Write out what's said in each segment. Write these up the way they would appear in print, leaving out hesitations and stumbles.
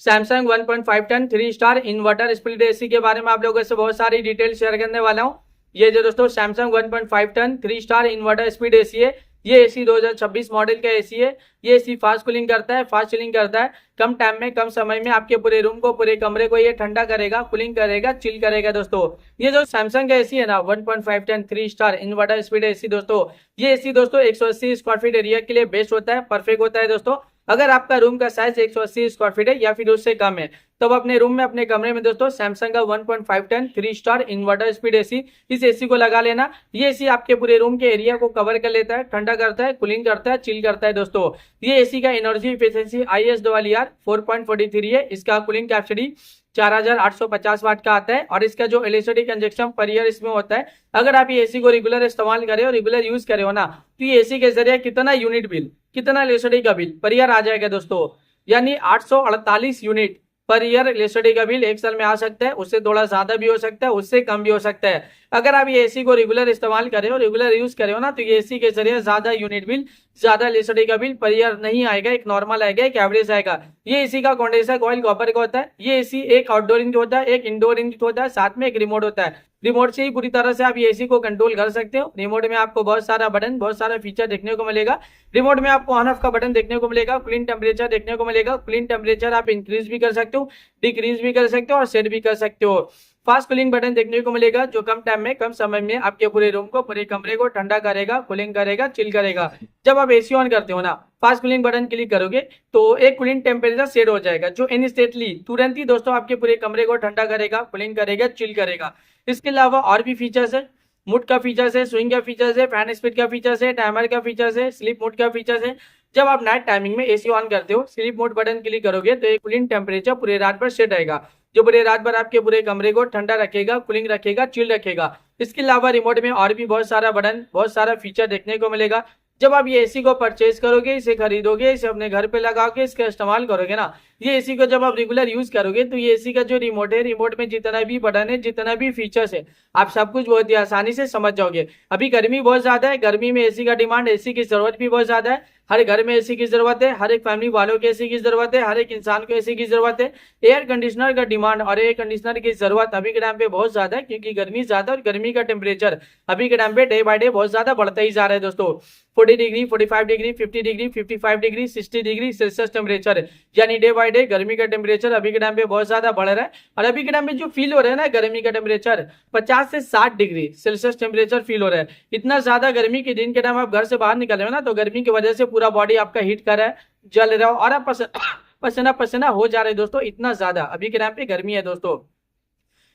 Samsung 1.5 ton 3 star inverter split AC के बारे में आप लोगों से बहुत सारी डिटेल शेयर करने वाला हूं। ये जो दोस्तों Samsung 1.5 ton 3 star inverter speed AC है। ये एसी 2026 मॉडल का एसी है। ये एसी फास्ट कूलिंग करता है, फास्ट चिलिंग करता है। कम टाइम में, कम समय में आपके पूरे रूम को, पूरे कमरे को ये ठंडा करेगा, कूलिंग करेगा, चिल करेगा। दोस्तों ये जो सैमसंग का एसी है ना 1.5 ton 3 star inverter speed AC, दोस्तों ये एसी दोस्तों 180 स्क्वायर फीट एरिया के लिए बेस्ट होता है, परफेक्ट होता है। दोस्तों अगर आपका रूम का साइज 180 स्क्वायर फीट है या फिर उससे कम है, तो अपने रूम में, अपने कमरे में दोस्तों सैमसंग का 1.5 ton 3 star inverter speed AC, इस एसी को लगा लेना। ये एसी आपके पूरे रूम के एरिया को कवर कर लेता है, ठंडा करता है, कूलिंग करता है, चिल करता है। दोस्तों ये एसी का एनर्जी एफिशिएंसी ISRR 4.43 है। इसका कूलिंग कैपेसिटी 4850 वाट का आता है और इसका जो इलेक्ट्रिसिटी कंजप्शन पर ईयर इसमें होता है, अगर आप ये एसी को रेगुलर इस्तेमाल करें और रेगुलर यूज करे हो ना, तो ये एसी के जरिए कितना यूनिट बिल, कितना इलेक्ट्रिसिटी का बिल पर ईयर आ जाएगा दोस्तों, यानी 848 यूनिट पर ईयर इलेक्ट्रिसिटी का बिल एक साल में आ सकता है। उससे थोड़ा ज्यादा भी हो सकता है, उससे कम भी हो सकता है। अगर आप ये एसी को रेगुलर इस्तेमाल करें और रेगुलर यूज करें हो ना, तो ये एसी के जरिए ज्यादा यूनिट बिल, ज्यादा इलेक्ट्रिसिटी का बिल पर ईयर नहीं आएगा, एक नॉर्मल आएगा, एक एवरेज आएगा। ये एसी का कंडेंसर कॉइल कॉपर का होता है। ये एसी एक आउटडोर यूनिट होता है, एक इंडोर यूनिट होता है, साथ में एक रिमोट होता है। रिमोट से ही पूरी तरह से आप ये एसी को कंट्रोल कर सकते हो। रिमोट में आपको बहुत सारा बटन, बहुत सारा फीचर देखने को मिलेगा। रिमोट में आपको ऑन ऑफ का बटन देखने को मिलेगा, कूलिंग टेम्परेचर देखने को मिलेगा। कूलिंग टेम्परेचर आप इंक्रीज भी कर सकते हो, डिक्रीज भी कर सकते हो और सेट भी कर सकते हो। फास्ट कूलिंग बटन देखने को मिलेगा, जो कम टाइम में, कम समय में आपके पूरे रूम को, पूरे कमरे को ठंडा करेगा, कूलिंग करेगा, चिल करेगा। जब आप एसी ऑन करते हो ना, फास्ट कूलिंग बटन क्लिक करोगे तो एक कूलिंग टेम्परेचर सेट हो जाएगा, जो इंस्टेंटली, तुरंत ही दोस्तों आपके पूरे कमरे को ठंडा करेगा, कूलिंग करेगा, चिल करेगा। इसके अलावा और भी फीचर्स है, मूड का फीचर्स है, स्विंग का फीचर्स है, फैन स्पीड का फीचर्स है, टाइमर का फीचर्स है, स्लीप मोड का फीचर्स है। जब आप नाइट टाइमिंग में एसी ऑन करते हो, स्लीप मोड बटन क्लिक करोगे तो एक कूलिंग टेम्परेचर पूरे रात भर सेट रहेगा, जो पूरे रात भर आपके पूरे कमरे को ठंडा रखेगा, कूलिंग रखेगा, चिल रखेगा। इसके अलावा रिमोट में और भी बहुत सारा बटन, बहुत सारा फीचर देखने को मिलेगा। जब आप ये एसी को परचेज करोगे, इसे खरीदोगे, इसे अपने घर पे लगाओगे, इसका इस्तेमाल करोगे ना, ये एसी को जब आप रेगुलर यूज करोगे, तो ये एसी का जो रिमोट है, रिमोट में जितना भी बटन है, जितना भी फीचर्स है, आप सब कुछ बहुत ही आसानी से समझ जाओगे। अभी गर्मी बहुत ज्यादा है, गर्मी में एसी का डिमांड, एसी की जरूरत भी बहुत ज्यादा है। हर घर में एसी की जरूरत है, हर एक फैमिली वालों को एसी की जरूरत है, हर एक इंसान को एसी की जरूरत है। एयर कंडीशनर का डिमांड और एयर कंडीशनर की जरूरत अभी के टाइम पे बहुत ज्यादा है, क्योंकि गर्मी ज्यादा और गर्मी का टेम्परेचर अभी के टाइम पे डे बाय डे बहुत ज्यादा बढ़ता ही जा रहा है। दोस्तों 40 degree, 45 degree, 50 degree, 55 degree, 60 degree Celsius temperature, यानी डे बाय डे गर्मी का टेम्परेचर अभी के टाइम पे बहुत ज्यादा बढ़ रहा है। और अभी के टाइम पे जो फील हो रहा है ना गर्मी का टेम्परेचर, 50 से 60 डिग्री सेल्सियस टेम्परेचर फील हो रहा है। इतना ज्यादा गर्मी के दिन के टाइम आप घर से बाहर निकल रहे हो ना, तो गर्मी की वजह से पूरा बॉडी आपका हीट कर रहा है, जल रहा हो और आप पसीना पसीना हो जा रहे हैं। दोस्तों इतना ज्यादा अभी के टाइम पे गर्मी है। दोस्तों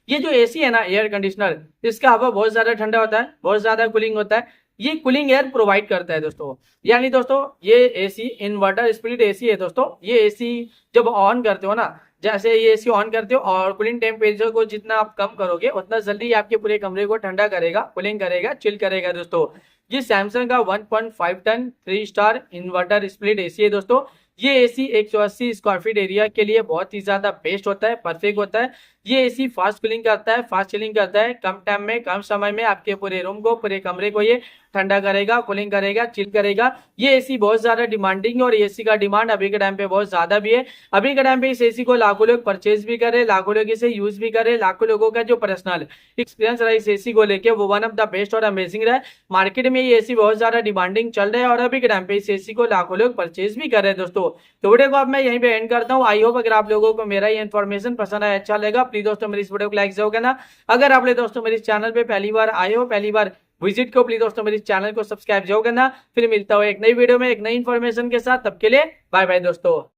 ये जो एसी है ना, एयर कंडीशनर, इसका हवा बहुत ज्यादा ठंडा होता है, बहुत ज्यादा कूलिंग होता है। ये कूलिंग एयर प्रोवाइड करता है दोस्तों। यानी दोस्तों ये एसी इन्वर्टर स्प्लिट एसी है। दोस्तों ये एसी जब ऑन करते हो ना, जैसे ये एसी ऑन करते हो और कूलिंग टेम्परेचर को जितना आप कम करोगे, उतना जल्दी आपके पूरे कमरे को ठंडा करेगा, कूलिंग करेगा, चिल करेगा। दोस्तों ये सैमसंग का 1.5 ton 3 star inverter split AC है। दोस्तों ये एसी 180 स्क्वायर फीट एरिया के लिए बहुत ही ज्यादा बेस्ट होता है, परफेक्ट होता है। ये एसी फास्ट कूलिंग करता है, फास्ट चिलिंग करता है, कम टाइम में, कम समय में आपके पूरे रूम को, पूरे कमरे को ये ठंडा करेगा, कूलिंग करेगा, चिल करेगा। ये एसी बहुत ज्यादा डिमांडिंग है और एसी का डिमांड अभी के टाइम पे बहुत ज्यादा भी है। अभी के टाइम पे इस एसी को लाखों लोग परचेज भी करे, लाखों लोग इसे यूज भी करे, लाखों लोगों का जो पर्सनल एक्सपीरियंस रहा इस एसी को लेके, वो वन ऑफ द बेस्ट और अमेजिंग रहा है। मार्केट में ये एसी बहुत ज्यादा डिमांडिंग चल रहा है और अभी के टाइम पे इस एसी को लाखों लोग परचेज भी कर रहे हैं। दोस्तों तो वीडियो को अब मैं यहीं पे एंड करता हूँ। आई होप अगर आप लोगों को मेरा ये इन्फॉर्मेशन पसंद आया, अच्छा लगा, प्लीज दोस्तों मेरी इस वीडियो को लाइक जरूर करना। अगर आप दोस्तों मेरे चैनल पे पहली बार आए हो, पहली बार विजिट को, प्लीज दोस्तों मेरे चैनल को सब्सक्राइब जरूर करना। फिर मिलता हूँ एक नई वीडियो में एक नई इन्फॉर्मेशन के साथ, तब के लिए बाय बाय दोस्तों।